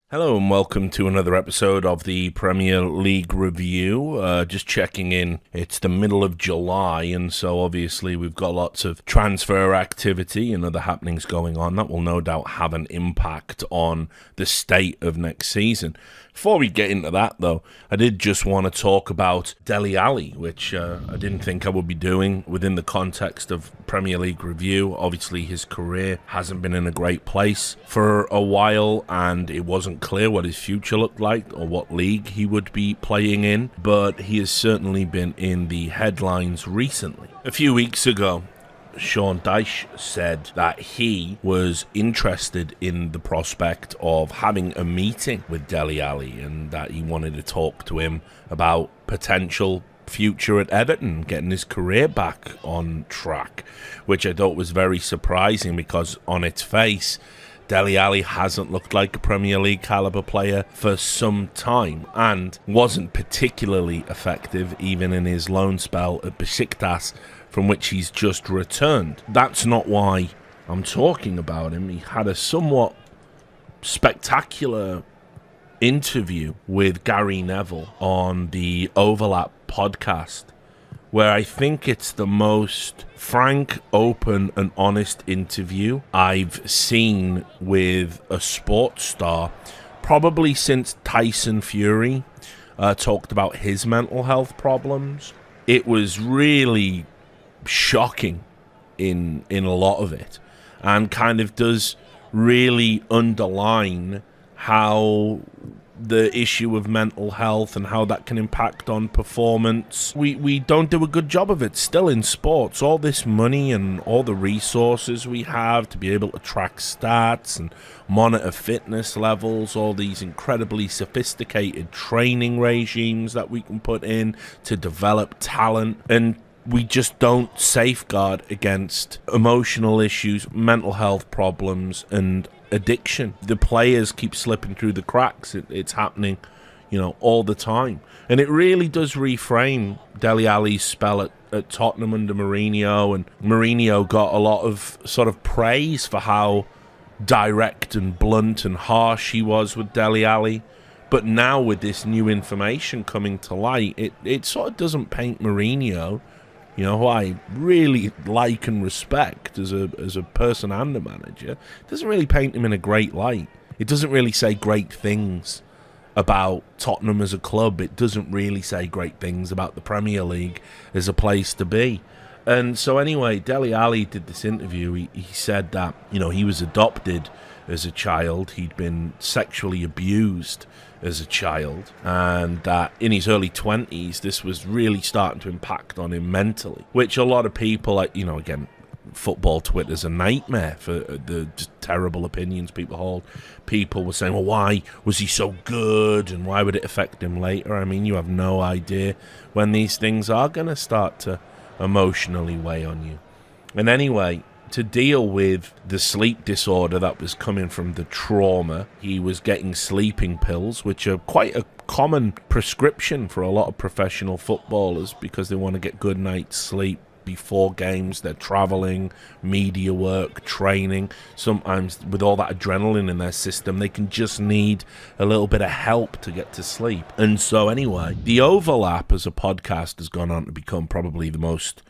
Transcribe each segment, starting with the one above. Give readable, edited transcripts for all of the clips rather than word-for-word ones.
Hello and welcome to another episode of the Premier League Review. Just checking in, it's the middle of July, and so obviously we've got lots of transfer activity and other happenings going on that will no doubt have an impact on the state of next season. Before we get into that though, I did just want to talk about Dele Alli, which I didn't think I would be doing within the context of Premier League Review. Obviously his career hasn't been in a great place for a while, and it wasn't clear what his future looked like or what league he would be playing in, but he has certainly been in the headlines recently. A few weeks ago, Sean Dyche said that he was interested in the prospect of having a meeting with Dele Alli and that he wanted to talk to him about potential future at Everton, getting his career back on track, which I thought was very surprising because on its face, Dele Alli hasn't looked like a Premier League caliber player for some time and wasn't particularly effective even in his loan spell at Besiktas, from which he's just returned. That's not why I'm talking about him. He had a somewhat spectacular interview with Gary Neville on the Overlap podcast, where I think it's the most frank, open and honest interview I've seen with a sports star probably since Tyson Fury talked about his mental health problems. It was really shocking in a lot of it, and kind of does really underline how the issue of mental health and how that can impact on performance. We don't do a good job of it still in sports. All this money and all the resources we have to be able to track stats and monitor fitness levels, all these incredibly sophisticated training regimes that we can put in to develop talent, and we just don't safeguard against emotional issues, mental health problems, and addiction. The players keep slipping through the cracks. It's happening, all the time. And it really does reframe Dele Alli's spell at Tottenham under Mourinho. And Mourinho got a lot of sort of praise for how direct and blunt and harsh he was with Dele Alli. But now with this new information coming to light, it sort of doesn't paint Mourinho, who I really like and respect as a person and a manager. It doesn't really paint him in a great light. It doesn't really say great things about Tottenham as a club. It doesn't really say great things about the Premier League as a place to be. And so anyway, Dele Alli did this interview. He said that, he was adopted as a child. He'd been sexually abused as a child, and that in his early 20s this was really starting to impact on him mentally, which a lot of people, again, football Twitter's a nightmare for the just terrible opinions people hold. People were saying, well, why was he so good and why would it affect him later? I mean, you have no idea when these things are going to start to emotionally weigh on you. And anyway, to deal with the sleep disorder that was coming from the trauma, he was getting sleeping pills, which are quite a common prescription for a lot of professional footballers because they want to get good night's sleep before games. They're travelling, media work, training. Sometimes with all that adrenaline in their system, they can just need a little bit of help to get to sleep. And so anyway, The Overlap as a podcast has gone on to become probably the most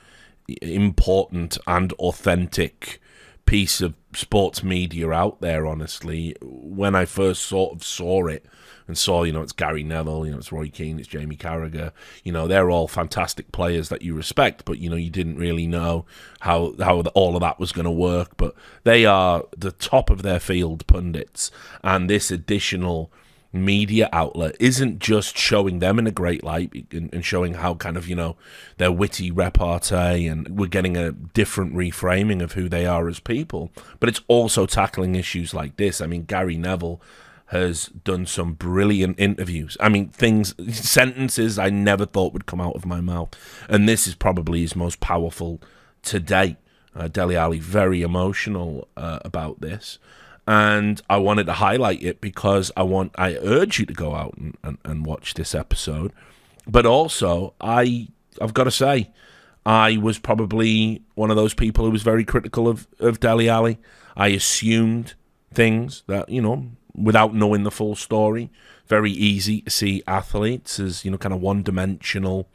important and authentic piece of sports media out there, honestly. When I first sort of saw it and saw, it's Gary Neville, it's Roy Keane, it's Jamie Carragher, they're all fantastic players that you respect, but, you didn't really know how all of that was going to work. But they are the top of their field pundits, and this additional media outlet isn't just showing them in a great light and showing how kind of, their witty repartee, and we're getting a different reframing of who they are as people, but it's also tackling issues like this. I mean, Gary Neville has done some brilliant interviews. I mean, sentences I never thought would come out of my mouth, and this is probably his most powerful to date. Dele Alli, very emotional about this. And I wanted to highlight it because I urge you to go out and watch this episode. But also, I've got to say, I was probably one of those people who was very critical of Dele Alli. I assumed things that, without knowing the full story. Very easy to see athletes as, kind of one-dimensional,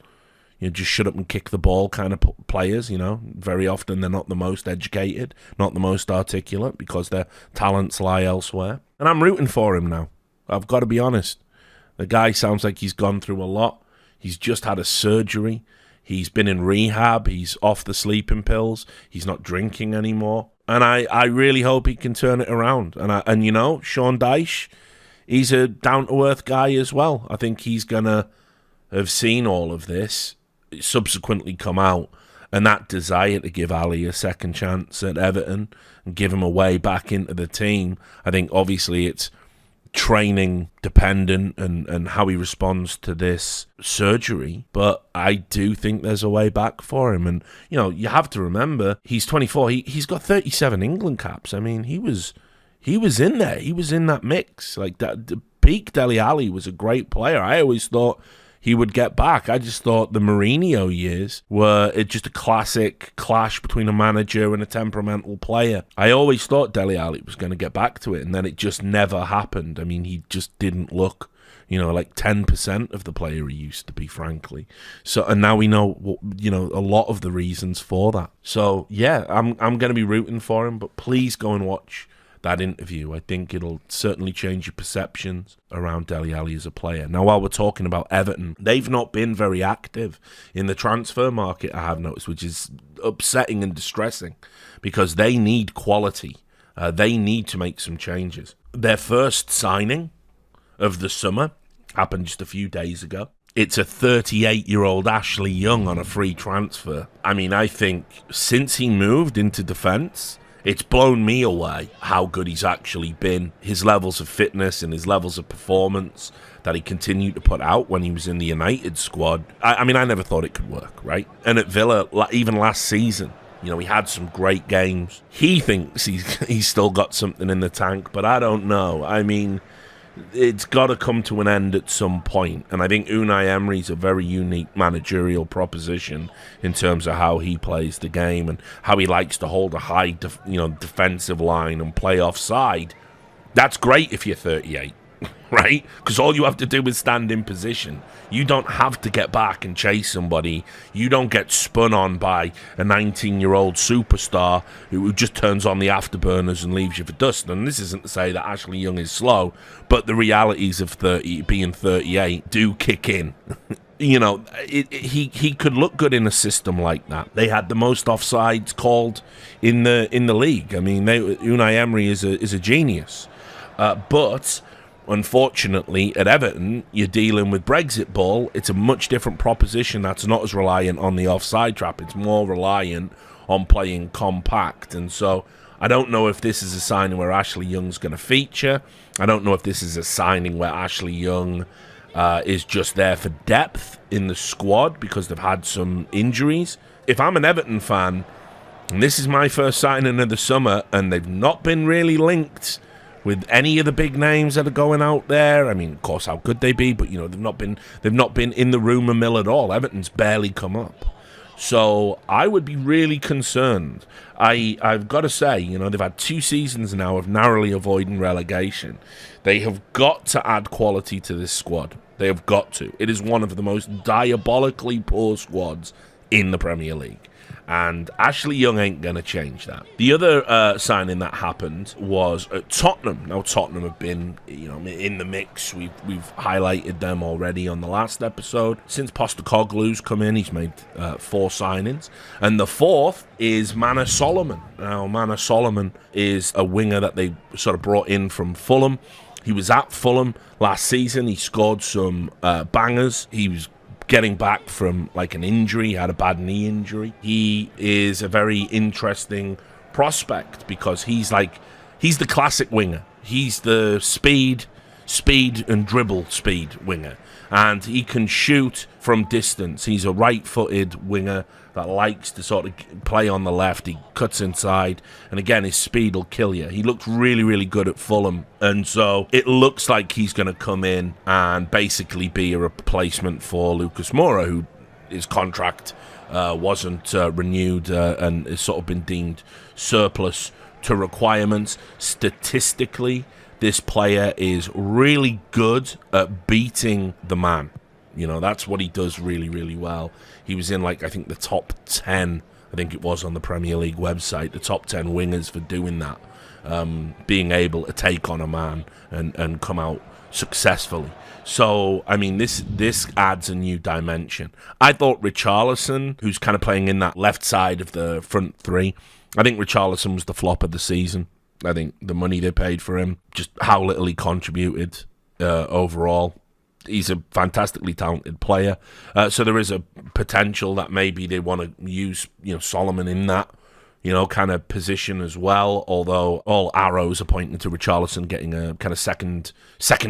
just shut up and kick the ball kind of players, Very often they're not the most educated, not the most articulate, because their talents lie elsewhere. And I'm rooting for him now. I've got to be honest. The guy sounds like he's gone through a lot. He's just had a surgery. He's been in rehab. He's off the sleeping pills. He's not drinking anymore. And I really hope he can turn it around. And Sean Dyche, he's a down-to-earth guy as well. I think he's going to have seen all of this subsequently come out, and that desire to give Ali a second chance at Everton and give him a way back into the team. I think obviously it's training dependent and how he responds to this surgery, but I do think there's a way back for him. And you have to remember, he's 24. He's got 37 England caps. I mean, he was in there. He was in that mix. Like that, the peak Dele Alli was a great player. I always thought he would get back. I just thought the Mourinho years were just a classic clash between a manager and a temperamental player. I always thought Dele Alli was going to get back to it, and then it just never happened. I mean, he just didn't look, like 10% of the player he used to be, frankly. So, and now we know, a lot of the reasons for that. So, yeah, I'm going to be rooting for him, but please go and watch that interview. I think it'll certainly change your perceptions around Dele Alli as a player. Now, while we're talking about Everton, they've not been very active in the transfer market, I have noticed, which is upsetting and distressing because they need quality. They need to make some changes. Their first signing of the summer happened just a few days ago. It's a 38-year-old Ashley Young on a free transfer. I mean, I think since he moved into defence, it's blown me away how good he's actually been. His levels of fitness and his levels of performance that he continued to put out when he was in the United squad. I mean, I never thought it could work, right? And at Villa, even last season, he had some great games. He thinks he's still got something in the tank, but I don't know. I mean, it's got to come to an end at some point. And I think Unai Emery's a very unique managerial proposition in terms of how he plays the game and how he likes to hold a high defensive line and play offside. That's great if you're 38, right? Because all you have to do is stand in position. You don't have to get back and chase somebody. You don't get spun on by a 19-year-old superstar who just turns on the afterburners and leaves you for dust. And this isn't to say that Ashley Young is slow, but the realities of being 38 do kick in. He could look good in a system like that. They had the most offsides called in the league. I mean, Unai Emery is a genius, but unfortunately, at Everton, you're dealing with Brexit ball. It's a much different proposition that's not as reliant on the offside trap. It's more reliant on playing compact. And so I don't know if this is a signing where Ashley Young's going to feature. I don't know if this is a signing where Ashley Young is just there for depth in the squad because they've had some injuries. If I'm an Everton fan, and this is my first signing of the summer, and they've not been really linked with any of the big names that are going out there. I mean, of course, how could they be? But they've not been in the rumour mill at all. Everton's barely come up, so I would be really concerned. I've got to say, they've had 2 seasons now of narrowly avoiding relegation. They have got to add quality to this squad. They have got to. It is one of the most diabolically poor squads in the Premier League. And Ashley Young ain't going to change that. The other signing that happened was at Tottenham. Now, Tottenham have been, in the mix. We've highlighted them already on the last episode. Since Postecoglou's come in, he's made 4 signings. And the 4th is Mana Solomon. Now, Mana Solomon is a winger that they sort of brought in from Fulham. He was at Fulham last season. He scored some bangers. He was getting back from an injury. He had a bad knee injury. He is a very interesting prospect because he's the classic winger. He's the speed and dribble speed winger, and he can shoot from distance. He's a right-footed winger that likes to sort of play on the left. He cuts inside, and again, his speed will kill you. He looked really, really good at Fulham, and so it looks like he's going to come in and basically be a replacement for Lucas Moura, who his contract wasn't renewed and has sort of been deemed surplus to requirements. Statistically, this player is really good at beating the man. You know, that's what he does really, really well. He was in, like, I think the top 10, I think it was on the Premier League website, the top 10 wingers for doing that. Being able to take on a man and come out successfully. So, I mean, this adds a new dimension. I thought Richarlison, who's kind of playing in that left side of the front three, I think Richarlison was the flop of the season. I think the money they paid for him, just how little he contributed overall. He's a fantastically talented player. So there is a potential that maybe they want to use, Solomon in that, kind of position as well, although all arrows are pointing to Richarlison getting a kind of second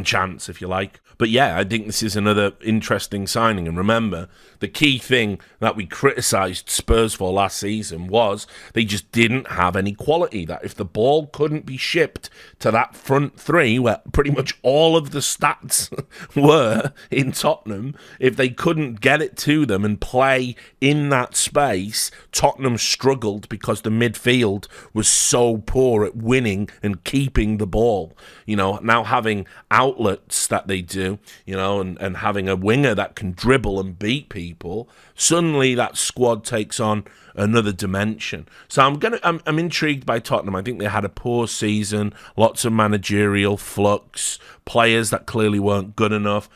chance, if you like. But yeah, I think this is another interesting signing. And remember, the key thing that we criticised Spurs for last season was they just didn't have any quality. That if the ball couldn't be shipped to that front three, where pretty much all of the stats were in Tottenham, if they couldn't get it to them and play in that space, Tottenham struggled because the midfield was so poor at winning and keeping the ball. Now having outlets that they do, and having a winger that can dribble and beat people, suddenly that squad takes on another dimension. So I'm intrigued by Tottenham. I think they had a poor season, lots of managerial flux, players that clearly weren't good enough.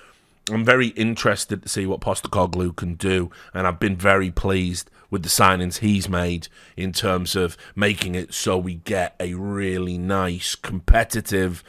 I'm very interested to see what Postecoglou can do, and I've been very pleased with the signings he's made in terms of making it so we get a really nice, competitive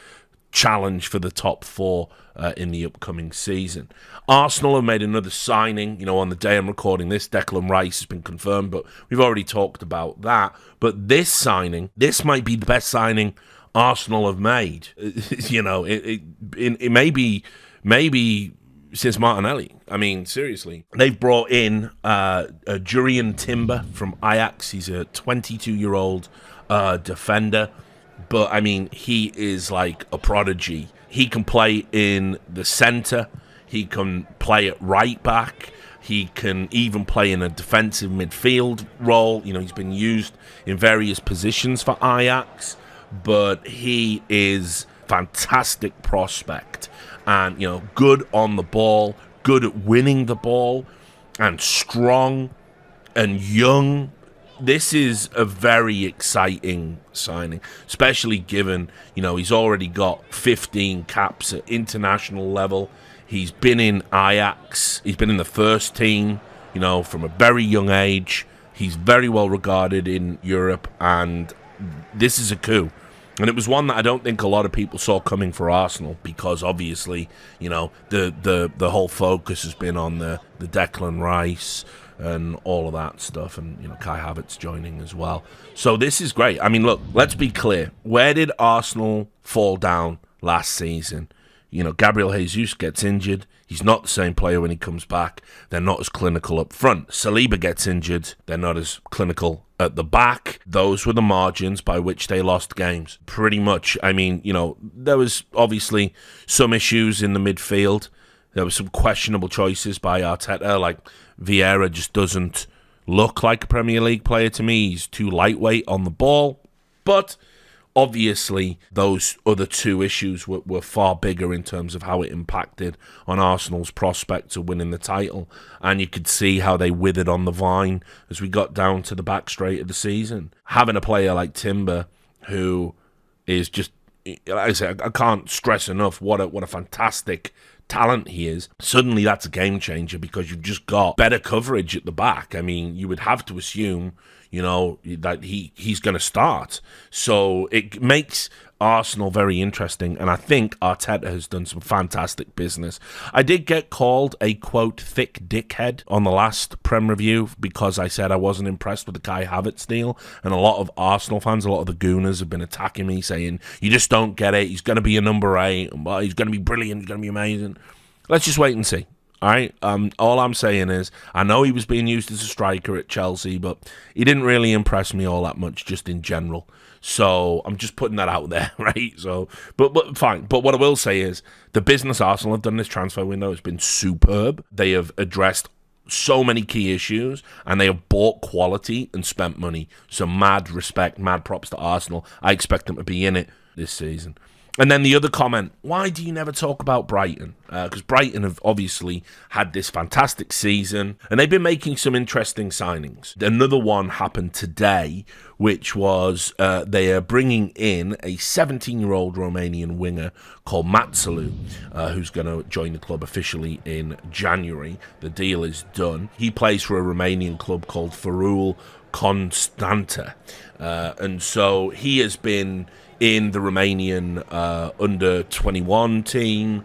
challenge for the top four in the upcoming season. Arsenal have made another signing. On the day I'm recording this, Declan Rice has been confirmed, but we've already talked about that. But this signing, this might be the best signing Arsenal have made. It may be since Martinelli. I mean, seriously. They've brought in Jurriën Timber from Ajax. He's a 22-year-old defender. But, I mean, he is like a prodigy. He can play in the centre. He can play at right back. He can even play in a defensive midfield role. He's been used in various positions for Ajax. But he is a fantastic prospect. And, good on the ball, good at winning the ball, and strong and young. This is a very exciting signing, especially given, he's already got 15 caps at international level. He's been in Ajax. He's been in the first team, from a very young age. He's very well regarded in Europe, and this is a coup. And it was one that I don't think a lot of people saw coming for Arsenal because obviously, the whole focus has been on the Declan Rice and all of that stuff, and Kai Havertz joining as well. So this is great. I mean, look, let's be clear. Where did Arsenal fall down last season? Gabriel Jesus gets injured. He's not the same player when he comes back. They're not as clinical up front. Saliba gets injured. They're not as clinical at the back. Those were the margins by which they lost games. Pretty much. I mean, there was obviously some issues in the midfield. There were some questionable choices by Arteta, like Vieira just doesn't look like a Premier League player to me. He's too lightweight on the ball. But obviously, those other two issues were far bigger in terms of how it impacted on Arsenal's prospects of winning the title. And you could see how they withered on the vine as we got down to the back straight of the season. Having a player like Timber, who is just, like I said, I can't stress enough what a fantastic talent he is. Suddenly that's a game changer because you've just got better coverage at the back. I mean, you would have to assume, that he's going to start. So it makes Arsenal very interesting, and I think Arteta has done some fantastic business. I did get called a, quote, thick dickhead on the last Prem review because I said I wasn't impressed with the Kai Havertz deal, and a lot of Arsenal fans, a lot of the Gooners have been attacking me, saying, you just don't get it, he's going to be a number 8, he's going to be brilliant, he's going to be amazing. Let's just wait and see. All right. All I'm saying is, I know he was being used as a striker at Chelsea, but he didn't really impress me all that much, just in general. So I'm just putting that out there, right? So, but fine. But what I will say is, the business Arsenal have done this transfer window has been superb. They have addressed so many key issues, and they have bought quality and spent money. So mad respect, mad props to Arsenal. I expect them to be in it this season. And then the other comment, why do you never talk about Brighton? Because Brighton have obviously had this fantastic season, and they've been making some interesting signings. Another one happened today, which was they are bringing in a 17-year-old Romanian winger called Matulu, who's going to join the club officially in January. The deal is done. He plays for a Romanian club called Ferul Constanta. And so he has been in the Romanian under-21 team.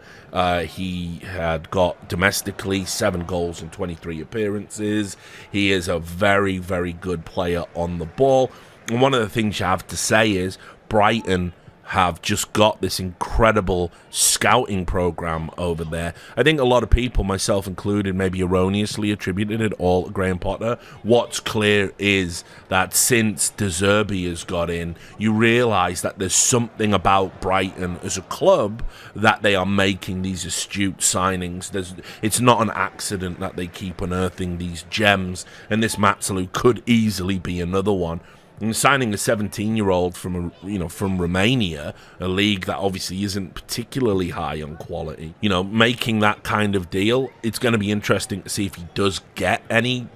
He had got domestically 7 goals in 23 appearances. He is a very, very good player on the ball. And one of the things you have to say is Brighton have just got this incredible scouting program over there. I think a lot of people, myself included, maybe erroneously attributed it all to Graham Potter. What's clear is that since De Zerbi has got in, you realise that there's something about Brighton as a club that they are making these astute signings. It's not an accident that they keep unearthing these gems, and this Matulu could easily be another one. And signing a 17-year-old from Romania, a league that obviously isn't particularly high on quality, making that kind of deal, it's going to be interesting to see if he does get any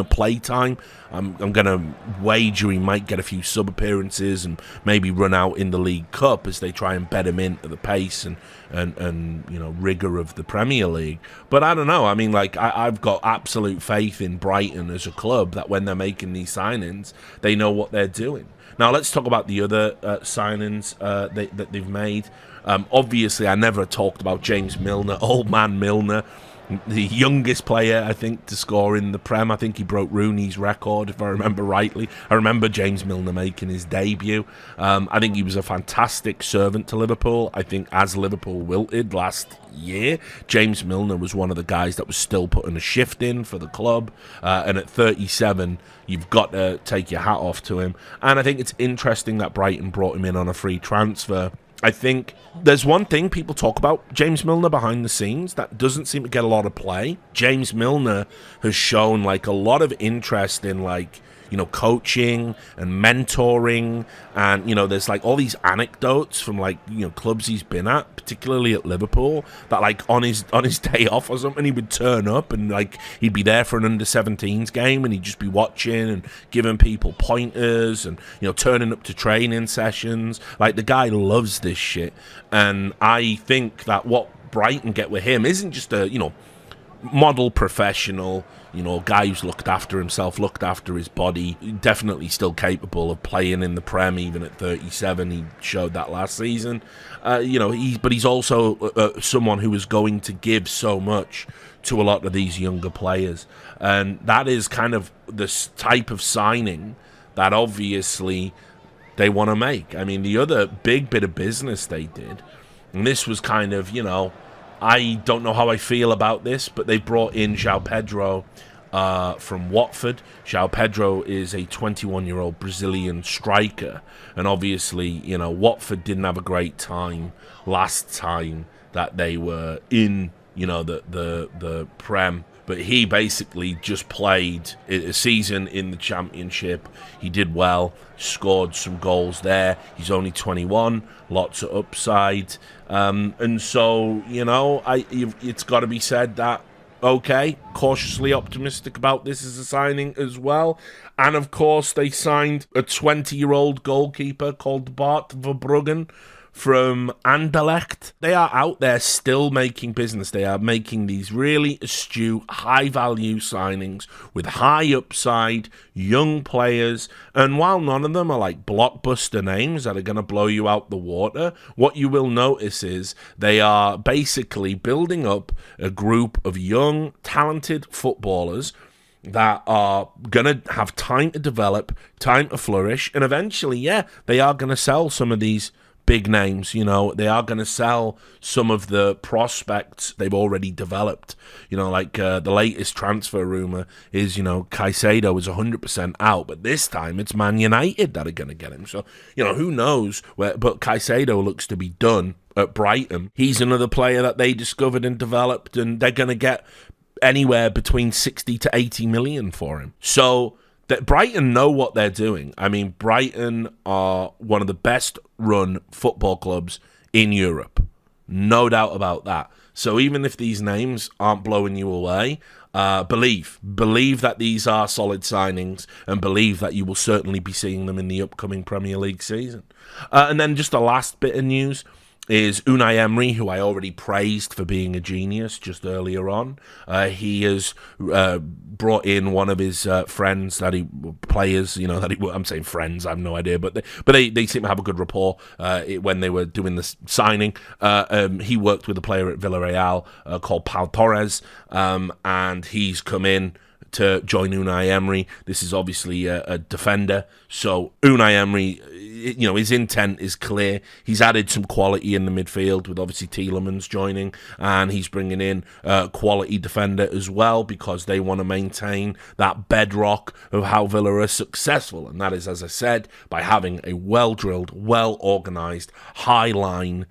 play time. I'm going to wager he might get a few sub appearances and maybe run out in the League Cup as they try and bed him into the pace and rigor of the Premier League. But I don't know. I mean, I've got absolute faith in Brighton as a club that when they're making these signings, they know what they're doing. Now let's talk about the other signings that they've made. Obviously, I never talked about James Milner, old man Milner. The youngest player, I think, to score in the Prem. I think he broke Rooney's record, if I remember rightly. I remember James Milner making his debut. I think he was a fantastic servant to Liverpool. I think as Liverpool wilted last year, James Milner was one of the guys that was still putting a shift in for the club. And at 37, you've got to take your hat off to him. And I think it's interesting that Brighton brought him in on a free transfer. I think there's one thing people talk about James Milner behind the scenes that doesn't seem to get a lot of play. James Milner has shown a lot of interest in coaching and mentoring, and there's all these anecdotes from clubs he's been at, particularly at Liverpool, that on his day off or something he would turn up and he'd be there for an under-17s game and he'd just be watching and giving people pointers and turning up to training sessions. The guy loves this shit, and I think that what Brighton get with him isn't just a model professional, guy who's looked after himself, looked after his body, definitely still capable of playing in the Prem even at 37. He showed that last season. But he's also someone who is going to give so much to a lot of these younger players. And that is kind of this type of signing that obviously they want to make. I mean, the other big bit of business they did, and this was kind of, I don't know how I feel about this, but they brought in Xiao Pedro from Watford. Xiao Pedro is a 21-year-old Brazilian striker, and obviously, Watford didn't have a great time last time that they were in, the Prem. But he basically just played a season in the Championship. He did well, scored some goals there. He's only 21, lots of upside. And so, it's got to be said that, okay, cautiously optimistic about this as a signing as well. And, of course, they signed a 20-year-old goalkeeper called Bart Verbruggen from Anderlecht. They are out there still making business. They are making these really astute, high-value signings with high upside, young players. And while none of them are blockbuster names that are going to blow you out the water, what you will notice is they are basically building up a group of young, talented footballers that are going to have time to develop, time to flourish, and eventually, they are going to sell some of these big names. They are going to sell some of the prospects they've already developed. The latest transfer rumor is, Caicedo is 100% out, but this time it's Man United that are going to get him. So, who knows but Caicedo looks to be done at Brighton. He's another player that they discovered and developed, and they're going to get anywhere between 60 to 80 million for him. So that Brighton know what they're doing. I mean, Brighton are one of the best run football clubs in Europe. No doubt about that. So even if these names aren't blowing you away, believe that these are solid signings, and believe that you will certainly be seeing them in the upcoming Premier League season. And then just the last bit of news is Unai Emery, who I already praised for being a genius just earlier on. He has brought in one of his friends I'm saying friends, I have no idea, but they seem to have a good rapport when they were doing this signing. He worked with a player at Villarreal called Pau Torres, and he's come in to join Unai Emery. This is obviously a defender, so Unai Emery, his intent is clear. He's added some quality in the midfield with obviously Tielemans joining, and he's bringing in a quality defender as well, because they want to maintain that bedrock of how Villa are successful, and that is, as I said, by having a well-drilled, well-organised, high-line,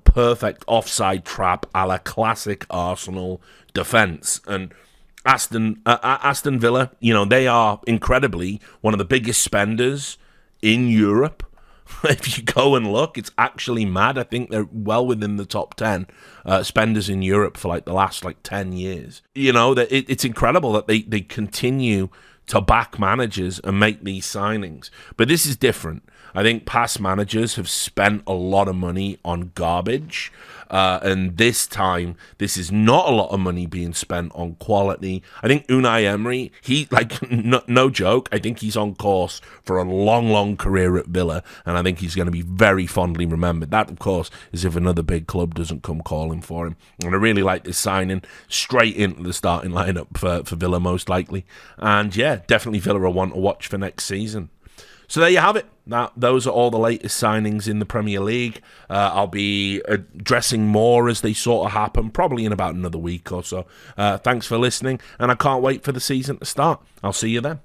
perfect offside trap a la classic Arsenal defence. And Aston Villa, they are incredibly one of the biggest spenders in Europe. If you go and look, it's actually mad. I think they're well within the top 10 spenders in Europe for the last 10 years. It's incredible that they continue to back managers and make these signings. But this is different. I think past managers have spent a lot of money on garbage. And this time, this is not a lot of money being spent on quality. I think Unai Emery, no joke, I think he's on course for a long, long career at Villa, and I think he's going to be very fondly remembered. That, of course, is if another big club doesn't come calling for him. And I really like this signing, straight into the starting lineup for Villa, most likely. And yeah, definitely Villa are one to watch for next season. So there you have it. Those are all the latest signings in the Premier League. I'll be addressing more as they sort of happen, probably in about another week or so. Thanks for listening, and I can't wait for the season to start. I'll see you then.